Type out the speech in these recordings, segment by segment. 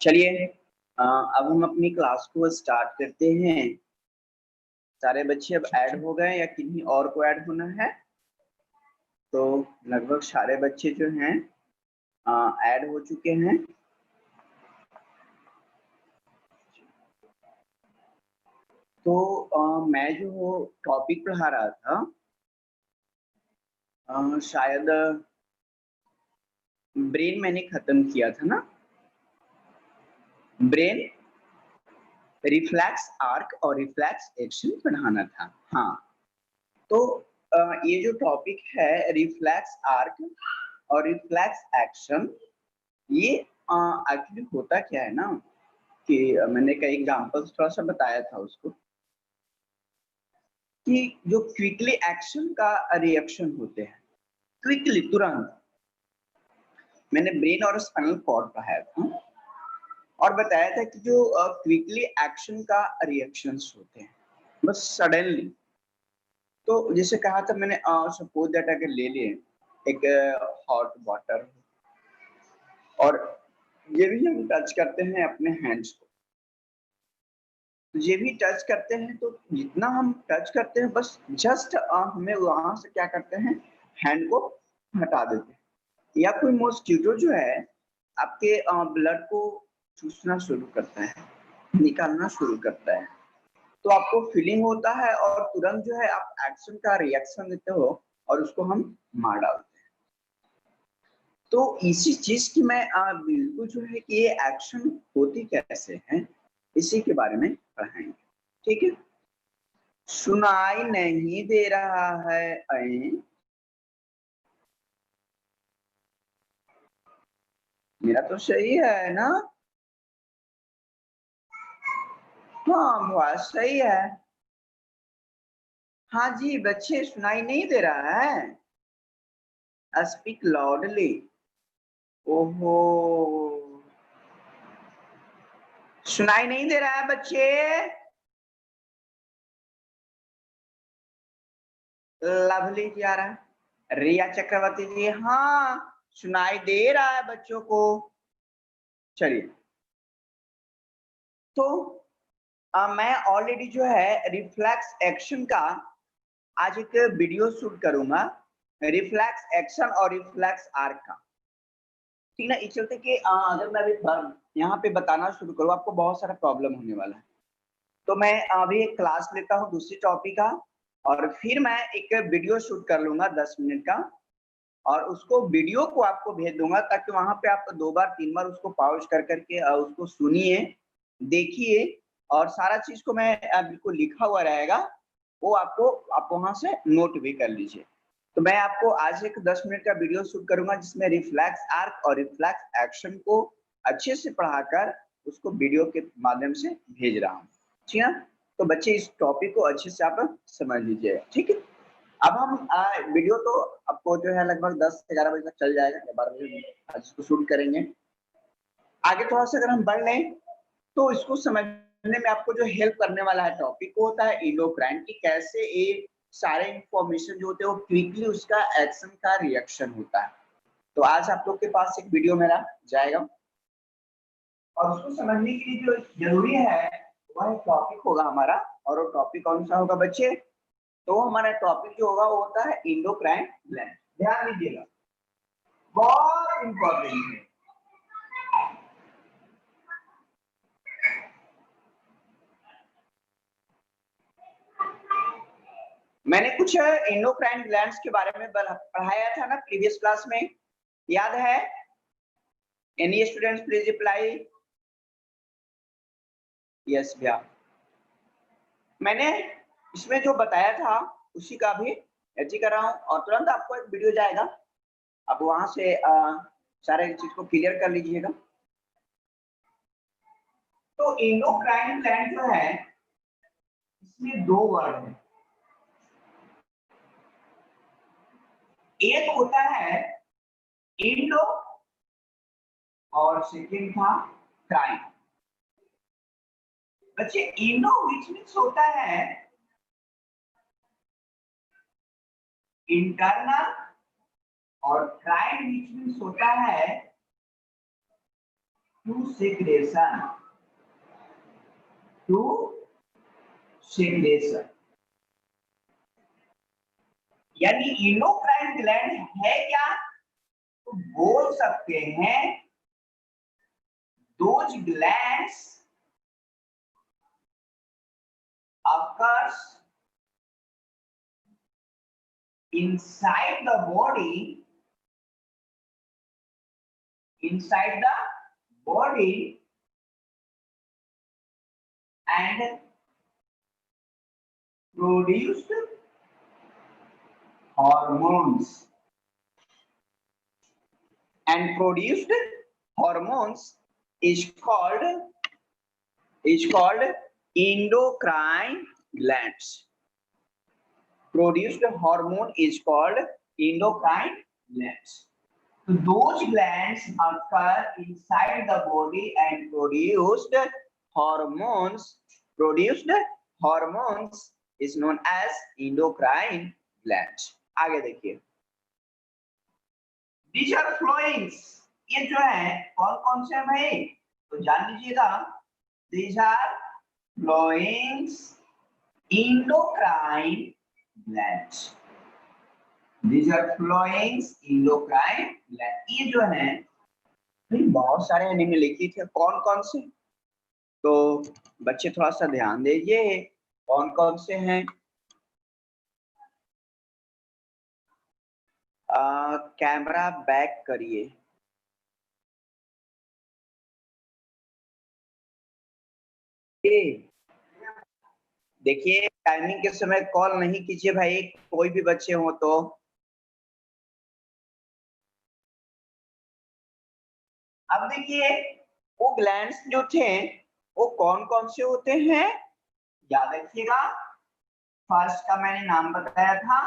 चलिए अब हम अपनी क्लास को स्टार्ट करते हैं। सारे बच्चे अब ऐड हो गए या किन्हीं और को ऐड होना है? तो लगभग सारे बच्चे जो हैं ऐड हो चुके हैं। तो मैं जो टॉपिक पढ़ा रहा था शायद ब्रेन मैंने खत्म किया था ना, ब्रेन रिफ्लेक्स आर्क और रिफ्लेक्स एक्शन पढ़ाना था। हाँ, तो ये जो टॉपिक है रिफ्लेक्स आर्क और रिफ्लेक्स एक्शन, ये एक्चुअली होता क्या है ना कि मैंने कई एग्जांपल्स थोड़ा सा बताया था उसको कि जो क्विकली एक्शन का रिएक्शन होते हैं, क्विकली तुरंत। मैंने ब्रेन और स्पाइनल कॉर्ड पढ़ाया था और बताया था कि जो क्विकली एक्शन का रिएक्शंस होते हैं बस सडनली। तो जैसे कहा था मैंने, सपोज दैट अगर ले लें एक हॉट वाटर और ये भी हम टच करते हैं अपने हैंड्स को, तो ये भी टच करते हैं, तो जितना हम टच करते हैं बस जस्ट हमें वहां से क्या करते हैं, हैंड को हटा देते हैं। या कोई मॉस्किटो जो है आपके ब्लड को चूसना शुरू करता है, निकालना शुरू करता है, तो आपको फीलिंग होता है और तुरंत जो है आप एक्शन का रिएक्शन देते हो और उसको हम मार डालते हैं। तो इसी चीज की मैं बिल्कुल जो है कि ये एक्शन होती कैसे हैं, इसी के बारे में पढ़ाएंगे। ठीक है, सुनाई नहीं दे रहा है ऐ? मेरा तो सही है ना? हाँ, बहुत सही है। हाँ जी बच्चे, सुनाई नहीं दे रहा है? Speak loudly. ओहो, सुनाई नहीं दे रहा है बच्चे? लवली जी आ रहा है, रिया चक्रवर्ती जी, हाँ सुनाई दे रहा है बच्चों को। चलिए, तो मैं ऑलरेडी जो है रिफ्लेक्स एक्शन का आज एक वीडियो शूट करूंगा, रिफ्लेक्स एक्शन और रिफ्लेक्स आर्क का। ठीक ना, इस चलते कि अगर मैं अभी यहाँ पे बताना शुरू करूँ आपको बहुत सारा प्रॉब्लम होने वाला है। तो मैं अभी एक क्लास लेता हूँ दूसरी टॉपिक का और फिर मैं एक वीडियो शूट कर लूंगा 10 मिनट का और उसको वीडियो को आपको भेज दूंगा ताकि वहां पे आप 2 बार 3 बार उसको पॉज कर करके उसको सुनिए, देखिए और सारा चीज को मैं बिल्कुल लिखा हुआ रहेगा, वो आपको आप वहां से नोट भी कर लीजिए। तो मैं आपको आज एक 10 मिनट का वीडियो शूट करूंगा जिसमें रिफ्लेक्स आर्क और रिफ्लेक्स एक्शन को अच्छे से पढ़ाकर उसको वीडियो के माध्यम से भेज रहा हूँ। ठीक है, तो बच्चे इस टॉपिक को अच्छे से आप समझ लीजिए। ठीक है, अब हम वीडियो तो आपको जो है लगभग 10 से 11 बजे तक चल जाएगा या 12 बजे आज इसको शूट करेंगे। आगे थोड़ा सा अगर हम बढ़ लें तो इसको समझने में आपको जो हेल्प करने वाला है टॉपिक वो होता है एंडोक्राइन, कि कैसे ये सारे इंफॉर्मेशन जो होते हैं वो क्विकली उसका एक्शन का रिएक्शन होता है। तो आज आप लोग के पास एक वीडियो मेरा जाएगा और उसको समझने के लिए जो जरूरी है वह टॉपिक होगा हमारा, और वो टॉपिक कौन सा होगा बच्चे? तो हमारा टॉपिक जो होगा वो होता है एंडोक्राइन ग्लैंड। ध्यान दीजिएगा, बहुत इंपॉर्टेंट है। कुछ एंडोक्राइन ग्लैंड्स के बारे में पढ़ाया था ना प्रीवियस क्लास में, याद है? Any students please reply. Yes भैया, मैंने इसमें जो बताया था उसी का भी एची कर रहा हूं और तुरंत आपको एक वीडियो जाएगा, आप वहां से सारे चीज को क्लियर कर लीजिएगा। तो एंडोक्राइन ग्लैंड जो है इसमें दो वर्ड है, एक होता है एंडो और सेकंड था क्राइन। बच्चे एंडो विच मीन्स होता है इंटरनल और क्राइन विच मीन्स होता है टू सेक्रेशन, टू सेक्रेशन। यानी एंडोक्राइन ग्लैंड है क्या, तो बोल सकते हैं those glands occurs inside the body, inside the body and produced hormones, and produced hormones is called endocrine glands. Produced hormone is called endocrine glands. So those glands occur inside the body and produced hormones is known as endocrine glands. आगे देखिए, these are flowings, ये जो है कौन कौन से हैं भाई, तो जान लीजिएगा। These are flowings endocrine glands. These are flowings endocrine glands. ये जो है बहुत सारे निम्नलिखित है, कौन कौन से, तो बच्चे थोड़ा सा ध्यान दीजिए कौन कौन से हैं। कैमरा बैक करिए। देखिए टाइमिंग के समय कॉल नहीं कीजिए भाई, कोई भी बच्चे हो तो। अब देखिए वो ग्लैंड्स जो थे वो कौन कौन से होते हैं, याद रखिएगा। फर्स्ट का मैंने नाम बताया था,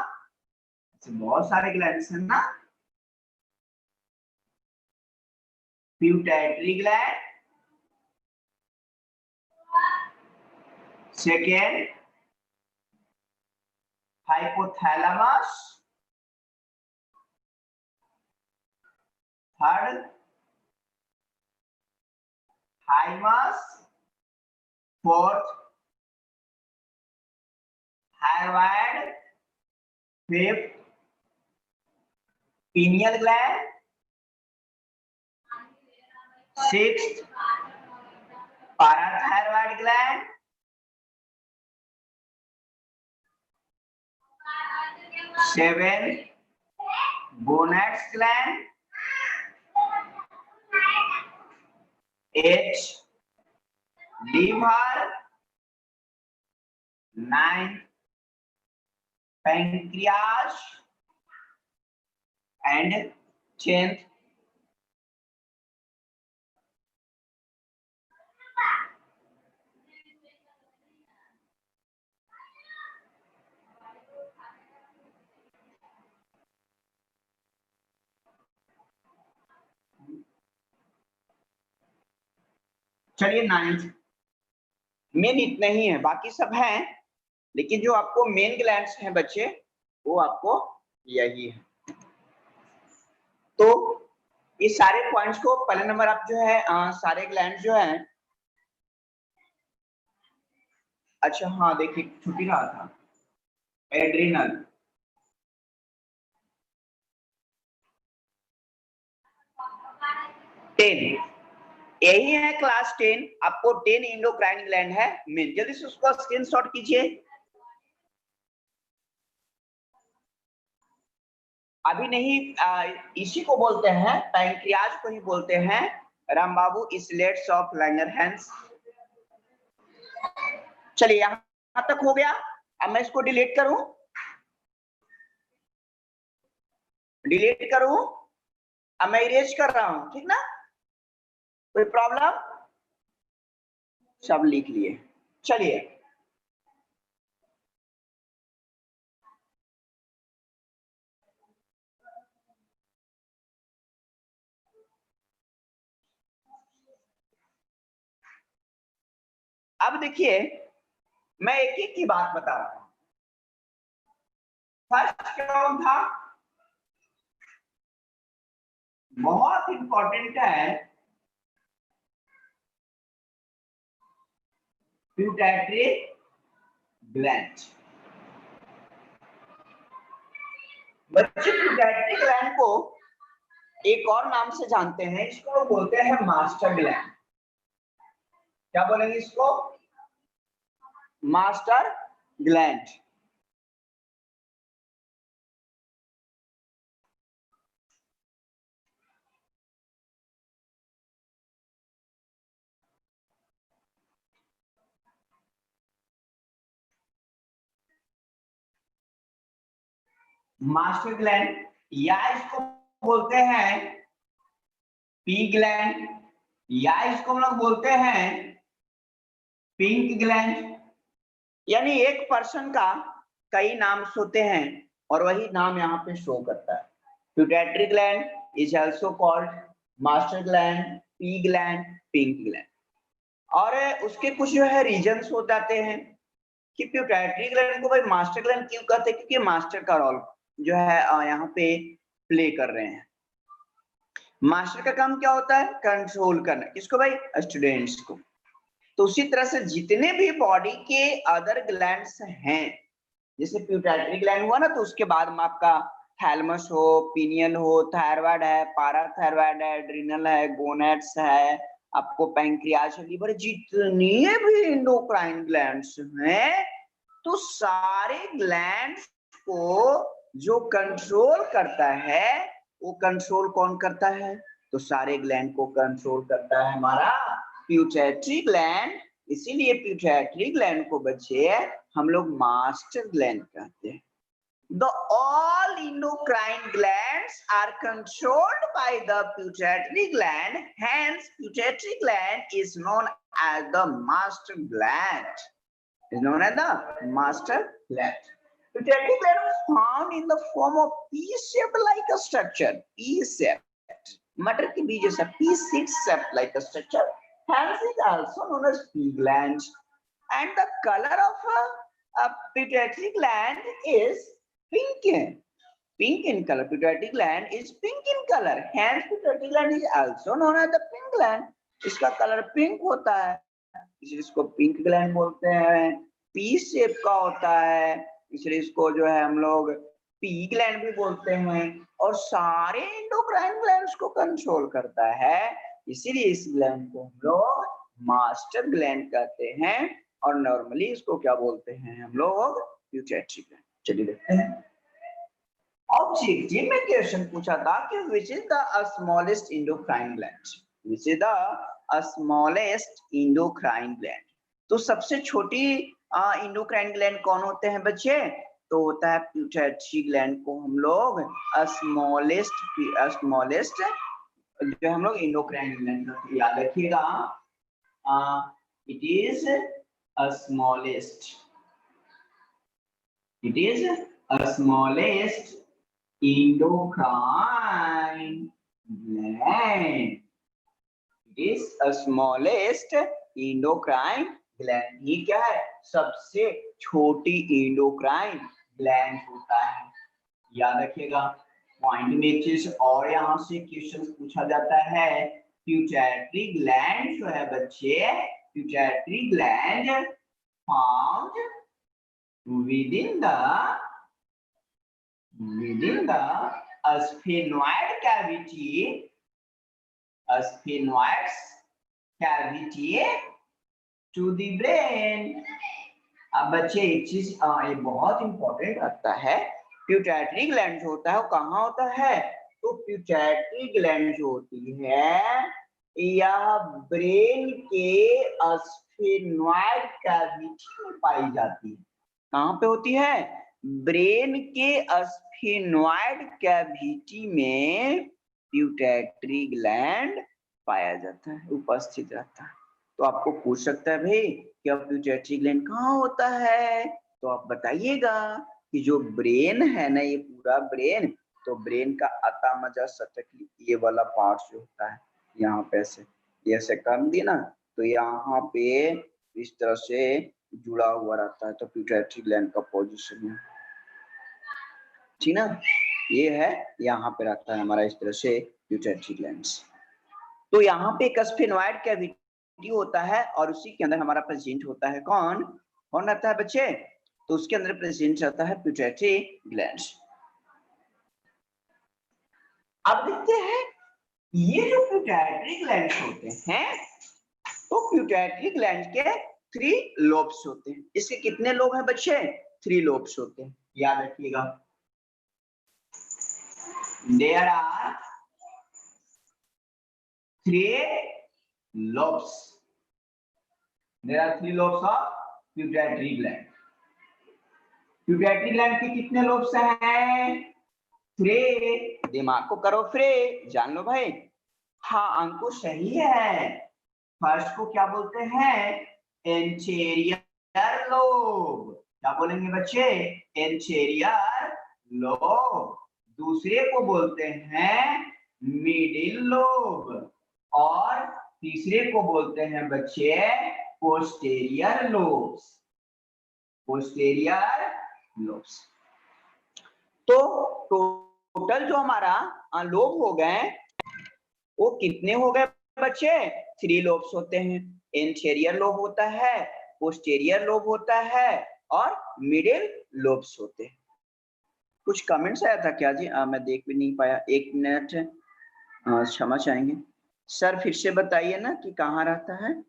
बहुत सारे ग्लैंड्स हैं ना, pituitary gland, second hypothalamus, third thymus, fourth thyroid, fifth pineal gland, sixth parathyroid gland, seventh gonads gland, eighth liver, ninth pancreas, and 10th चलिए 9th। मेन इतने ही है, बाकी सब हैं, लेकिन जो आपको मेन ग्लैंड्स हैं बच्चे वो आपको यही है। तो ये सारे पॉइंट्स को पहले नंबर आप जो है सारे ग्लैंड जो है, अच्छा हाँ देखिए छुट्टी रहा था, एड्रिनल, टेन, यही है क्लास 10, आपको 10 एंडोक्राइन ग्लैंड है मेन। जल्दी से उसका स्क्रीनशॉट कीजिए। अभी नहीं, इसी को बोलते हैं, पैंक्रियाज को ही बोलते हैं राम बाबू इसलेट्स ऑफ लैंगरहैंस। चलिए यहां तक हो गया। अब मैं इसको डिलीट करूं, अब मैं इरेज कर रहा हूं, ठीक ना? कोई प्रॉब्लम? सब लिख लिए। चलिए अब देखिए, मैं एक एक की बात बता रहा हूं। फर्स्ट कौन था? बहुत इंपॉर्टेंट है, पिट्यूटरी ग्लैंड। बच्चे पिट्यूटरी ग्लैंड को एक और नाम से जानते हैं, इसको बोलते हैं मास्टर ग्लैंड। क्या बोलेंगे इसको? Master gland. मास्टर ग्लैंड, या इसको बोलते हैं पी ग्लैंड, या इसको हम लोग बोलते हैं पिंक ग्लैंड। यानी एक पर्सन का कई नाम होते हैं और वही नाम यहाँ पे शो करता है। Pituitary gland is also called master gland, P gland, pink gland. और उसके कुछ जो है रीजंस हो जाते हैं कि पिट्यूटरी ग्लैंड को भाई मास्टर ग्लैंड क्यों कहते हैं, क्योंकि मास्टर का रोल जो है यहाँ पे प्ले कर रहे हैं। मास्टर का काम क्या होता है? कंट्रोल करना। किसको भाई? स्टूडेंट्स को। तो उसी तरह से जितने भी बॉडी के अदर ग्लैंड्स हैं, जैसे पिट्यूटरी ग्लैंड हुआ ना, तो उसके बाद में आपका थैलेमस हो, पिनियन हो, थायराइड है, पाराथायराइड है, एड्रिनल है, गोनेड्स है, आपको पैंक्रियाज है, लिवर, जितने भी एंडोक्राइन ग्लैंड्स हैं, तो सारे ग्लैंड्स को जो कंट्रोल करता है, वो कंट्रोल कौन करता है? तो सारे ग्लैंड को कंट्रोल करता है हमारा पिट्यूटरी ग्लैंड। इसीलिए पिट्यूटरी ग्लैंड को बच्चे हम लोग मास्टर ग्लैंड कहते हैं। The all endocrine glands are controlled by the pituitary gland. Hence, pituitary gland is known as the master gland. Is known as the master gland. Pituitary gland is found in the form of P-shaped like a structure. P-shaped. मटर के बीज जैसा P-shaped like a structure. Hence, is also known as P gland. And the color of a pituitary gland is pink in color. Pituitary gland is pink in color. Hence, pituitary gland is also known as the pink gland. इसका colour pink होता है, इसलिए इसको pink gland बोलते हैं। P shape का होता है, इसलिए इसको जो है हम लोग पी ग्लैंड भी बोलते हैं। और सारे एंडोक्राइन ग्लैंड्स को कंट्रोल करता है, इसीलिए इस ग्लैंड को हम लोग मास्टर ग्लैंड कहते हैं। और नॉर्मली इसको क्या बोलते हैं हम लोग? Pituitary gland. चलिए देखते हैं। ऑब्जेक्टिव में क्वेश्चन पूछा था कि which is the smallest endocrine gland, which is the smallest endocrine gland. तो सबसे छोटी एंडोक्राइन ग्लैंड कौन होते हैं बच्चे? तो होता है पिट्यूटरी ग्लैंड को हम लोग स्मॉलेस्ट जो हम लोग एंडोक्राइन ग्लैंड याद रखिएगा। It is smallest, it is a smallest endocrine gland, it is a smallest endocrine gland। ये क्या है? सबसे छोटी एंडोक्राइन ग्लैंड होता है, याद रखिएगा। पॉइंट में एक चीज और यहाँ से क्वेश्चन पूछा जाता है, पिट्यूटरी ग्लैंड जो है बच्चे, pituitary gland found within the sphenoid cavity, to the brain। अब बच्चे एक चीज ये बहुत इंपॉर्टेंट लगता है प्यूटैटरी ग्लैंड जो होता है वो कहाँ होता है? तो प्यूटैटरी ग्लैंड जो होती है यह ब्रेन के स्फेनॉइड कैविटी में पाई जाती है। कहाँ पे होती है? ब्रेन के स्फेनॉइड कैविटी में प्यूटैटरी ग्लैंड पाया जाता है, उपस्थित रहता है। तो आपको पूछ सकता है भाई कि अब प्यूटैटरी ग्लैंड कहाँ होता है, तो आप बताइएगा कि जो ब्रेन है ना, ये पूरा ब्रेन, तो ब्रेन का अता मजा सटकली ये वाला पार्ट जो होता है यहाँ पे ऐसे कर दी ना, तो यहाँ पे इस तरह से जुड़ा हुआ रहता है, तो प्यूटैटरी ग्लैंड का पोजीशन है, ठीक ना, ये है, यहाँ पे रहता है हमारा इस तरह से प्यूटैटरी ग्लैंड्स। तो यहाँ पे एक स्फेनॉइड कैविटी होता है और उसी के अंदर हमारा प्रेजेंट होता है कौन रहता है बच्चे? तो उसके अंदर प्रेजेंट रहता है प्यूटैटरी ग्लैंड्स। अब देखते हैं ये जो प्यूटैटरी ग्लैंड्स होते हैं, तो प्यूटैटरी ग्लैंड के 3 लोब्स होते हैं। इसके कितने लोब हैं बच्चे? 3 लोब्स होते हैं, याद रखिएगा। There are 3 lobes. There are 3 lobes of pituitary gland. Pituitary gland के कितने lobes हैं? 3। दिमाग को करो फ्री, जान लो भाई। हाँ, अंकुर सही है। फर्स्ट को क्या बोलते हैं? Anterior lobe. क्या बोलेंगे बच्चे? Anterior lobe. दूसरे को बोलते हैं मिडिल लोब और तीसरे को बोलते हैं बच्चे पोस्टेरियर लोब्स। Posterior lobes. तो टोटल जो हमारा लोब हो गए वो कितने हो गए बच्चे? 3 लोब्स होते हैं। एंटेरियर लोब होता है, पोस्टेरियर लोब होता है और मिडिल लोब्स होते हैं। कुछ कमेंट्स आया था क्या जी? मैं देख भी नहीं पाया, 1 मिनट क्षमा चाहेंगे। सर फिर से बताइए ना कि कहाँ रहता है?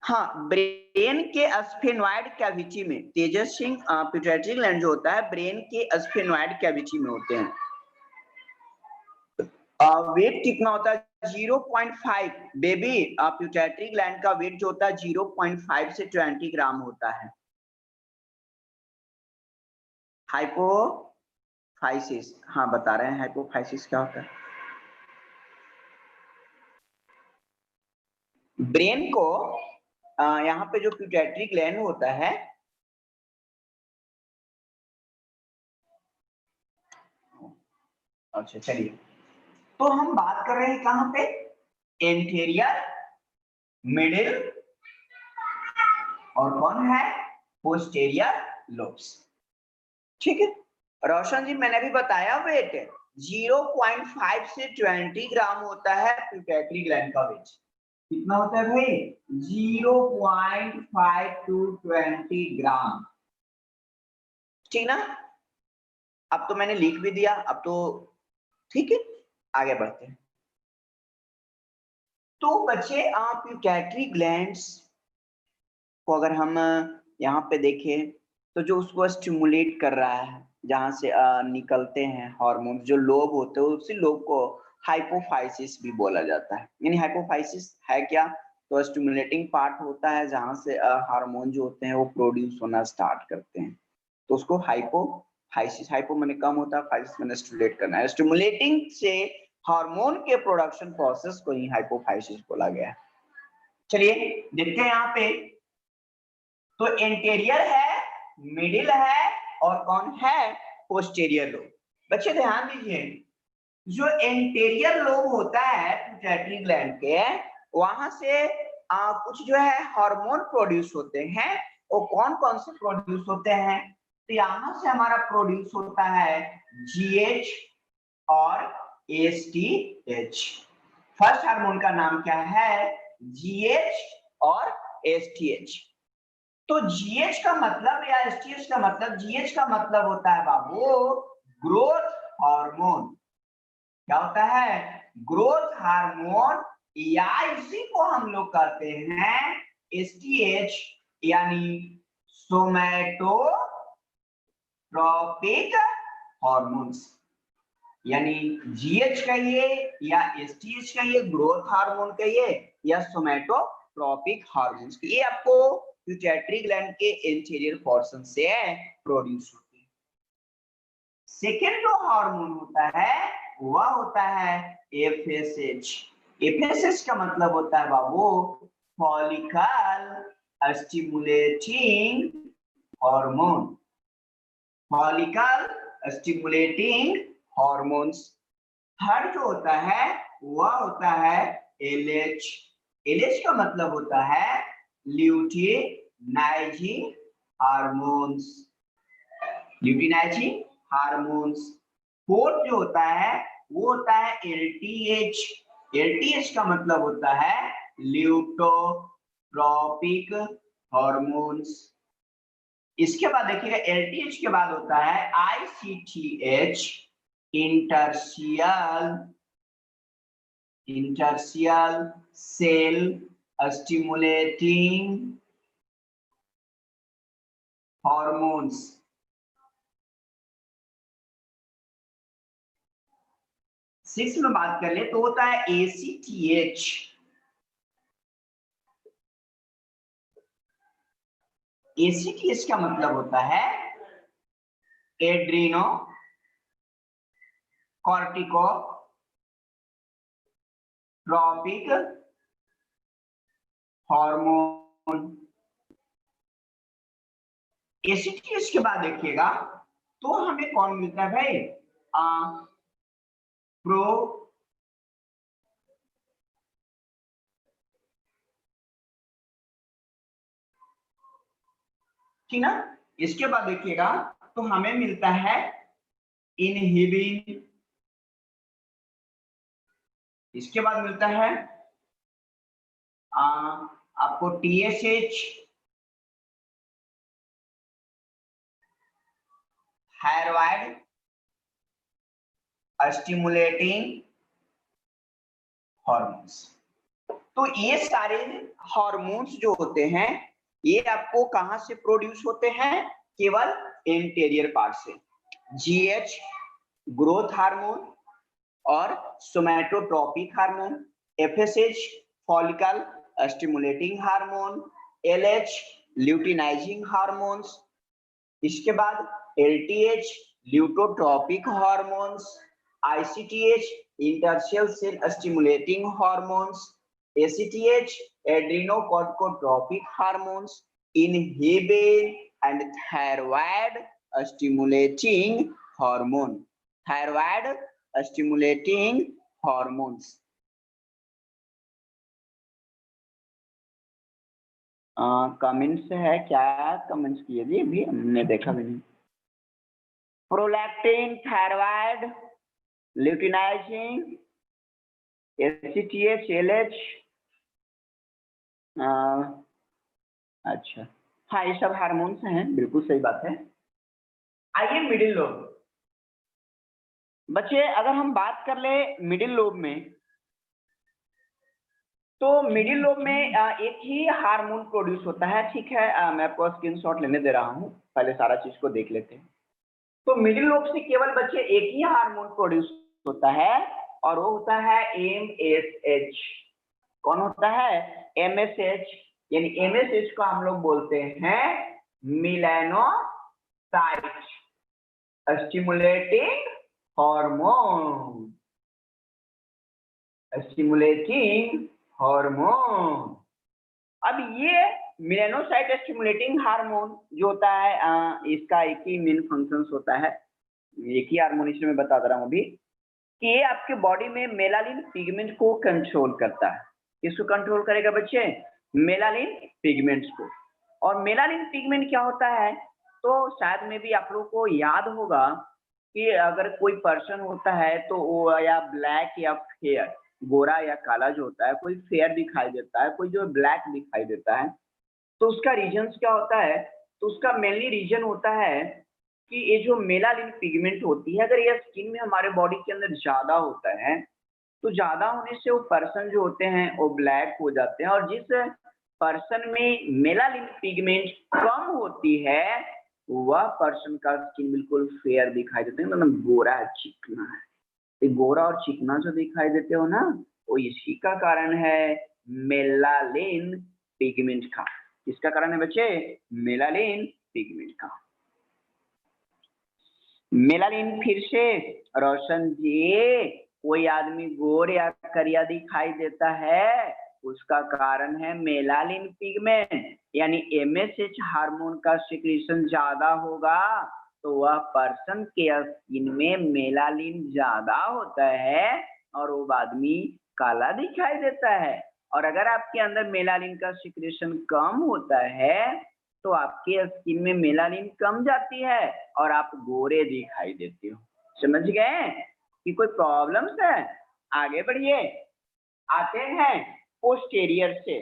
हाँ, ब्रेन के स्फेनॉइड कैविटी में। तेजस सिंह, पिट्यूटरी ग्लैंड जो होता है ब्रेन के स्फेनॉइड कैविटी में होते हैं। वेट कितना होता है? 0.5। बेबी, पिट्यूटरी ग्लैंड का वेट जो होता है 0.5 से 20 ग्राम होता है। हाइपोफाइसिस, हाँ बता रहे हैं हाइपोफाइसिस क्या होता है। ब्रेन को यहाँ पे जो पिट्यूटरी ग्लैंड होता है, अच्छा चलिए, तो हम बात कर रहे हैं कहाँ पे? एंटेरियर, मिडिल और कौन है? Posterior lobes. ठीक है रोशन जी, मैंने भी बताया वेट 0.5 से 20 ग्राम होता है पिट्यूटरी ग्लैंड का वेट। कितना होता है भाई? 0.5 to 20 ग्राम, ठीक ना? अब तो मैंने लिख भी दिया, अब तो ठीक है, आगे बढ़ते हैं। तो बच्चे पिट्यूटरी ग्लैंड्स को अगर हम यहाँ पे देखें तो जो उसको स्टिमुलेट कर रहा है, जहाँ से निकलते हैं हार्मोन, जो लोब होते हैं उसी लोब को हाइपोफाइसिस भी बोला जाता है। यानी हाइपोफाइसिस है क्या? तो स्टिमुलेटिंग पार्ट होता है जहाँ से हार्मोन जो होते हैं वो प्रोड्यूस होना स्टार्ट करते हैं, तो उसको हाइपोफाइसिस, हाइपो माने कम होता है, फाइसिस माने स्टिमुलेट करना है। स्टिमुलेटिंग से हार्मोन के प्रोडक्शन प्रोसेस को ही हाइपोफाइसिस बोला गया है। चलिए देखते हैं यहाँ पे, तो एंटेरियर है, मिडिल है और कौन है? Posterior lobe. बच्चे ध्यान दीजिए, जो एंटेरियर लोब होता है पिट्यूटरी ग्लैंड के, वहां से कुछ जो है हार्मोन प्रोड्यूस होते हैं। वो कौन कौन से प्रोड्यूस होते हैं? तो यहाँ से हमारा प्रोड्यूस होता है जीएच और एसटीएच। फर्स्ट हार्मोन का नाम क्या है? जीएच और एसटीएच। तो जीएच का मतलब या एसटीएच का मतलब, जीएच का मतलब होता है बाबू ग्रोथ हार्मोन। क्या होता है? ग्रोथ हार्मोन, या इसी को हम लोग कहते हैं एसटीएच यानी सोमैटोट्रोपिक हार्मोन्स, यानी जीएच कहिए या एसटीएच कहिए, ग्रोथ हार्मोन कहिए या सोमैटोट्रोपिक हार्मोन्स, ये आपको पिट्यूटरी ग्लैंड के एंटीरियर पोर्शन से प्रोड्यूस होते हैं। सेकेंड जो हार्मोन होता है वह होता है एफएसएच। एफएसएच का मतलब होता है बाबू follicle stimulating hormone, follicle stimulating hormones. Third जो होता है वह होता है एलएच। एलएच का मतलब होता है luteinising hormones, luteinising hormones. Fourth जो होता है वो होता है एलटीएच। एलटीएच का मतलब होता है ल्यूटोट्रोपिक हार्मोन्स। इसके बाद देखिएगा एलटीएच के बाद होता है आईसीटीएच, interstitial cell stimulating hormones. Six में बात कर ले तो होता है एसीटीएच। एसीटीएच का मतलब होता है एड्रीनो कॉर्टिकोट्रोपिक हार्मोन। एसीटीएच के बाद देखिएगा तो हमें कौन मिलता है भाई, प्रो ठीक ना। इसके बाद देखिएगा तो हमें मिलता है इनहिबिन। इसके बाद मिलता है आपको टीएसएच, थायराइड स्टिमुलेटिंग हार्मोन्स। तो ये सारे हार्मोन्स जो होते हैं ये आपको कहां से प्रोड्यूस होते हैं, केवल इंटीरियर पार्ट से। जीएच ग्रोथ हार्मोन और somatotropic hormone, FSH follicle stimulating hormone, LH luteinizing hormones, इसके बाद LTH luteotropic hormones, ICTH interstitial cell stimulating hormones, ACTH adrenocorticotropic hormones, inhibin and thyroid stimulating hormone, thyroid stimulating hormones. Comments है क्या, comments किए जी, अभी हमने देखा भी नहीं। Prolactin, thyroid, luteinising, ACTH, LH, अच्छा हाँ ये सब हार्मोन्स हैं, बिल्कुल सही बात है। आइए मिडिल लोब। बच्चे अगर हम बात कर ले मिडिल लोब में, तो मिडिल लोब में एक ही हार्मोन प्रोड्यूस होता है, ठीक है। मैं आपको स्क्रीनशॉट लेने दे रहा हूँ, पहले सारा चीज को देख लेते हैं। तो मिडिल लोब से केवल बच्चे एक ही हार्मोन प्रोड्यूस होता है और वो होता है एमएसएच। कौन होता है, एमएसएच, यानी एमएसएच को हम लोग बोलते हैं melanocyte stimulating hormone, stimulating hormone. अब ये मेलानोसाइट स्टिमुलेटिंग हार्मोन जो होता है इसका एक ही मेन फंक्शंस होता है, एक ही हार्मोन इसमें मैं बता दे रहा हूँ अभी, कि ये आपके बॉडी में मेलानिन पिगमेंट को कंट्रोल करता है। किसको कंट्रोल करेगा बच्चे, मेलानिन पिगमेंट्स को। और मेलानिन पिगमेंट क्या होता है, तो शायद में भी आप लोगों को याद होगा कि अगर कोई पर्सन होता है तो वो या ब्लैक या फेयर, गोरा या काला जो होता है, कोई फेयर दिखाई देता है, कोई जो ब्लैक दिखाई देता है, तो उसका रीजन्स क्या होता है, तो उसका मेनली रीजन होता है कि ये जो मेलानिन पिगमेंट होती है, अगर ये स्किन में हमारे बॉडी के अंदर ज्यादा होता है तो ज्यादा होने से वो पर्सन जो होते हैं वो ब्लैक हो जाते हैं। और जिस पर्सन में मेलानिन पिगमेंट कम होती है वह पर्सन का स्किन बिल्कुल फेयर दिखाई देता है, मतलब गोरा है, चिकना है। तो गोरा और चिकना जो दिखाई देते हो ना, वो इसी का कारण है मेलानिन पिगमेंट का। किसका कारण है बच्चे? मेलानिन पिगमेंट का। मेलानिन फिर से रोशन जी, कोई आदमी गोरे या करिया दिखाई देता है, उसका कारण है मेलानिन पिगमेंट, यानी एमएसएच हार्मोन का सिक्रीशन ज्यादा होगा तो वह पर्सन के स्किन में मेलानिन ज्यादा होता है और वो आदमी काला दिखाई देता है। और अगर आपके अंदर मेलानिन का सिक्रीशन कम होता है तो आपके स्किन में मेलानिन कम जाती है और आप गोरे दिखाई देते हो। समझ गए कि कोई प्रॉब्लम्स है? आगे बढ़िए, आते हैं पोस्टेरियर से।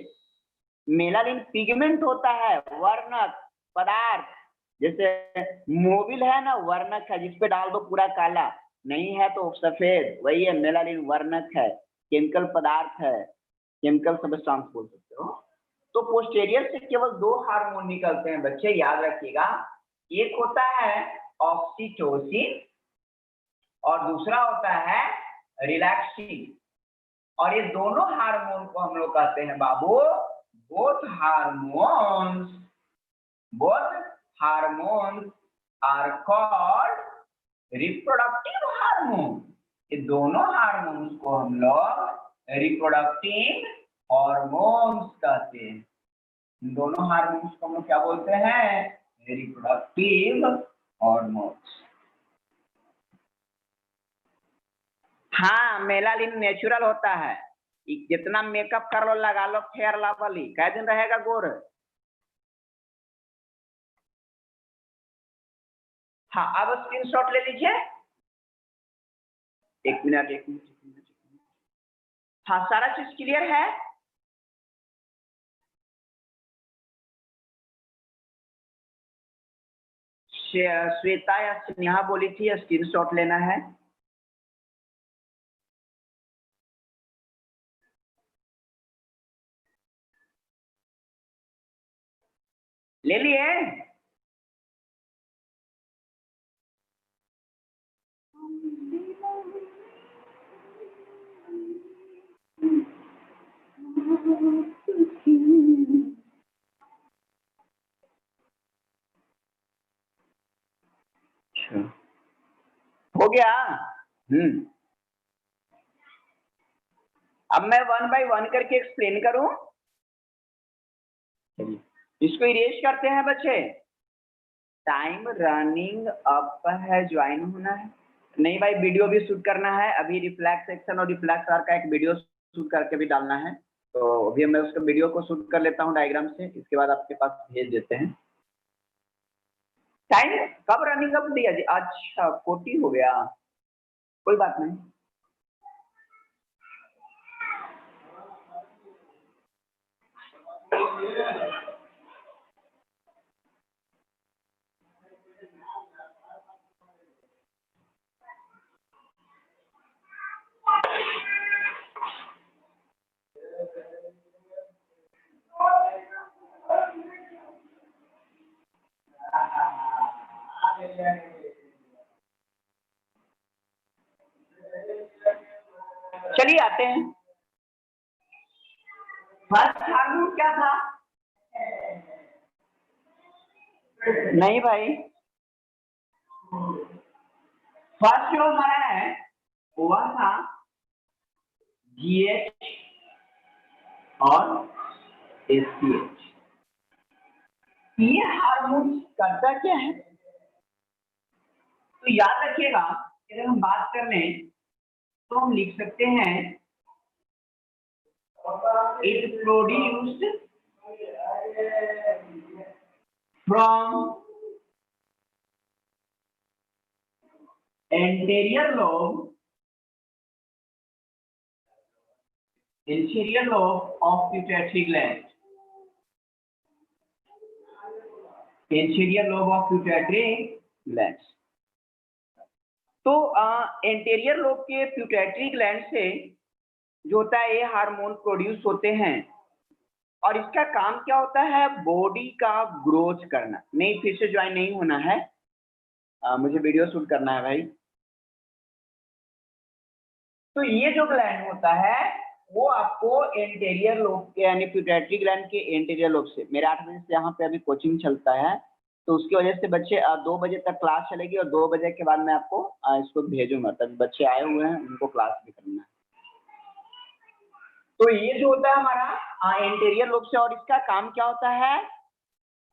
मेलानिन पिगमेंट होता है, वर्णक पदार्थ, जैसे मोबिल है ना, वर्णक है, जिसपे डाल दो पूरा काला, नहीं है तो सफेद, वही है मेलानिन, वर्णक है, केमिकल पदार्थ है, केमिकल सब्सटेंस बोल सकते हो। तो पोस्टेरियर से केवल दो हार्मोन निकलते हैं बच्चे, याद रखिएगा। एक होता है ऑक्सीटोसिन और दूसरा होता है रिलैक्सिन। और ये दोनों हार्मोन को हम लोग कहते हैं बाबू, both hormones are called reproductive hormone. ये दोनों हार्मोन्स को हम लोग रिप्रोडक्टिव हार्मोन्स कहते हैं। इन दोनों हार्मोन्स को हम लोग क्या बोलते हैं? Reproductive hormones. हाँ, मेलानिन नेचुरल होता है, जितना मेकअप कर लो, लगा लो फेयर लवली, कै दिन रहेगा गोर? हाँ, अब स्क्रीनशॉट ले लीजिए। एक मिनट। हाँ, सारा चीज क्लियर है? श्वेता या स्नेहा बोली थी स्क्रीनशॉट लेना है। ले लिए? हो गया? अब मैं 1 बाय 1 करके एक्सप्लेन करूं। इसको इरेज करते हैं बच्चे। टाइम रनिंग अप है, ज्वाइन होना है। नहीं भाई, वीडियो भी शूट करना है अभी, रिफ्लेक्स एक्शन और रिफ्लेक्स आर का एक वीडियो शूट करके भी डालना है। तो अभी मैं उसका वीडियो को शूट कर लेता हूँ डायग्राम से, इसके बाद आपके पास भेज देते हैं। टाइम कब रनिंग अप दिया जी? अच्छा 40 हो गया, कोई बात नहीं। चलिए आते हैं। फर्स्ट हार्मोन क्या था? नहीं भाई, फर्स्ट जो हमारा है वह था GH और SPH। ये हार्मोन करता क्या है? तो याद रखिएगा, अगर हम बात कर लें तो हम लिख सकते हैं it produced from anterior lobe of pituitary gland, anterior lobe of pituitary glands। तो एंटेरियर लोब के प्यूटैटरी ग्लैंड से जो होता है ये हार्मोन प्रोड्यूस होते हैं। और इसका काम क्या होता है, बॉडी का ग्रोथ करना। नहीं, फिर से ज्वाइन नहीं होना है, मुझे वीडियो शूट करना है भाई। तो ये जो ग्लैंड होता है वो आपको एंटीरियर लोब के यानी पिट्यूटरी ग्लैंड के एंटीरियर लोब से, मेरे 8 बजे से यहाँ पे अभी कोचिंग चलता है, तो उसकी वजह से बच्चे 2 बजे तक क्लास चलेगी और 2 बजे के बाद मैं आपको इसको भेजूंगा, तब बच्चे आए हुए हैं उनको क्लास भी करना है। तो ये जो होता है हमारा एंटीरियर लोब से, और इसका काम क्या होता है,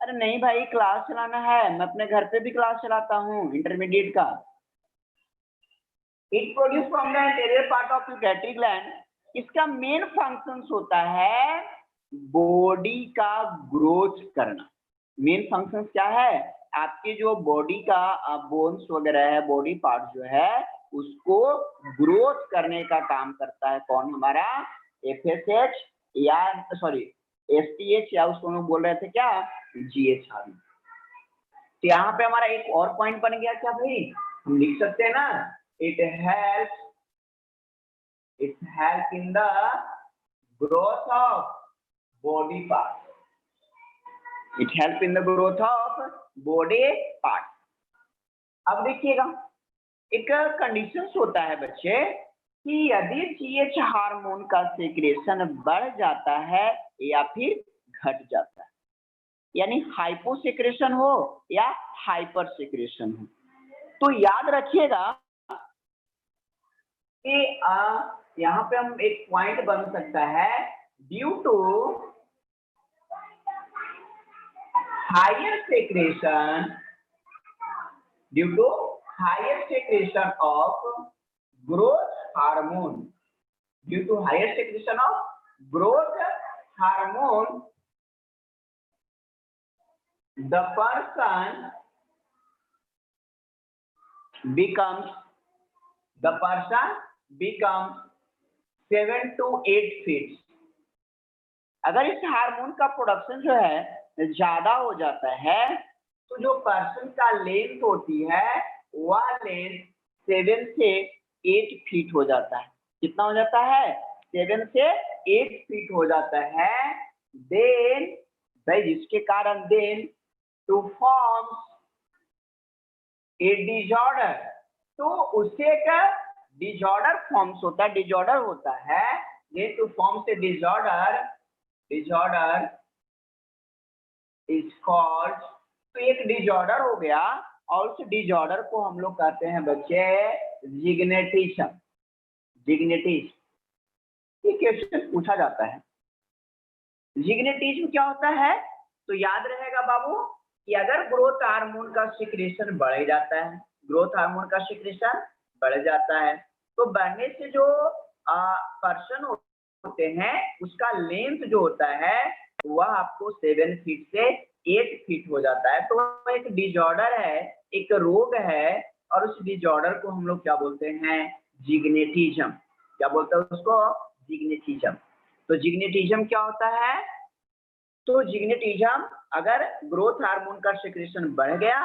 अरे नहीं भाई क्लास चलाना है, मैं अपने घर पे भी क्लास चलाता हूँ इंटरमीडिएट का। It produce from the anterior part of pituitary gland. इसका मेन फंक्शंस होता है बॉडी का ग्रोथ करना। मेन फंक्शंस क्या है, आपके जो बॉडी का बोन्स वगैरह है, बॉडी पार्ट जो है उसको ग्रोथ करने का काम करता है कौन, हमारा एफएसएच या सॉरी एसटीएच, या उसको हम बोल रहे थे क्या, जीएचआर। तो यहाँ पे हमारा एक और पॉइंट बन गया क्या भाई, हम लिख सकते हैं ना, it helps in the growth of body part. It helps in the growth of body part. अब देखिएगा एक कंडीशन होता है बच्चे कि यदि जीएच हार्मोन का सेक्रेशन बढ़ जाता है या फिर घट जाता है, यानी हाइपो सेक्रेशन हो या हाइपर सेक्रेशन हो, तो याद रखिएगा कि यहाँ पे हम एक पॉइंट बन सकता है, due to higher secretion of growth hormone, due to higher secretion of growth hormone, the person becomes 7 to 8 feet। अगर इस हार्मोन का प्रोडक्शन जो है ज्यादा हो जाता है तो जो पर्सन का लेंथ होती है वह लेंथ 7 से 8 फीट हो जाता है। कितना हो जाता है, 7 से 8 फीट हो जाता है। देन भाई जिसके कारण then to form a disorder, तो उससे एक डिजॉर्डर फॉर्म्स होता है, डिजॉर्डर होता है ये टू फॉर्म से डिजॉर्डर इज कॉल्ड, तो एक डिजॉर्डर हो गया और उस डिजॉर्डर को हम लोग कहते हैं बच्चे जिग्नेटिज्म। ये क्वेश्चन पूछा जाता है, जिग्नेटिज्म क्या होता है, तो याद रहेगा बाबू कि अगर ग्रोथ हार्मोन का सिक्रेशन बढ़ जाता है, ग्रोथ हार्मोन का सिक्रेशन बढ़ जाता है, तो बढ़ने से जो पर्सन होते हैं उसका लेंथ जो होता है वह आपको 7 फीट से 8 फीट हो जाता है। तो एक डिजॉर्डर है, एक रोग है, और उस डिजॉर्डर को हम लोग क्या बोलते हैं, जिग्नेटिज्म। क्या बोलते हैं उसको, जिग्नेटिज्म। तो जिग्नेटिज्म क्या होता है, तो जिग्नेटिज्म अगर ग्रोथ हार्मोन का सिक्रेशन बढ़ गया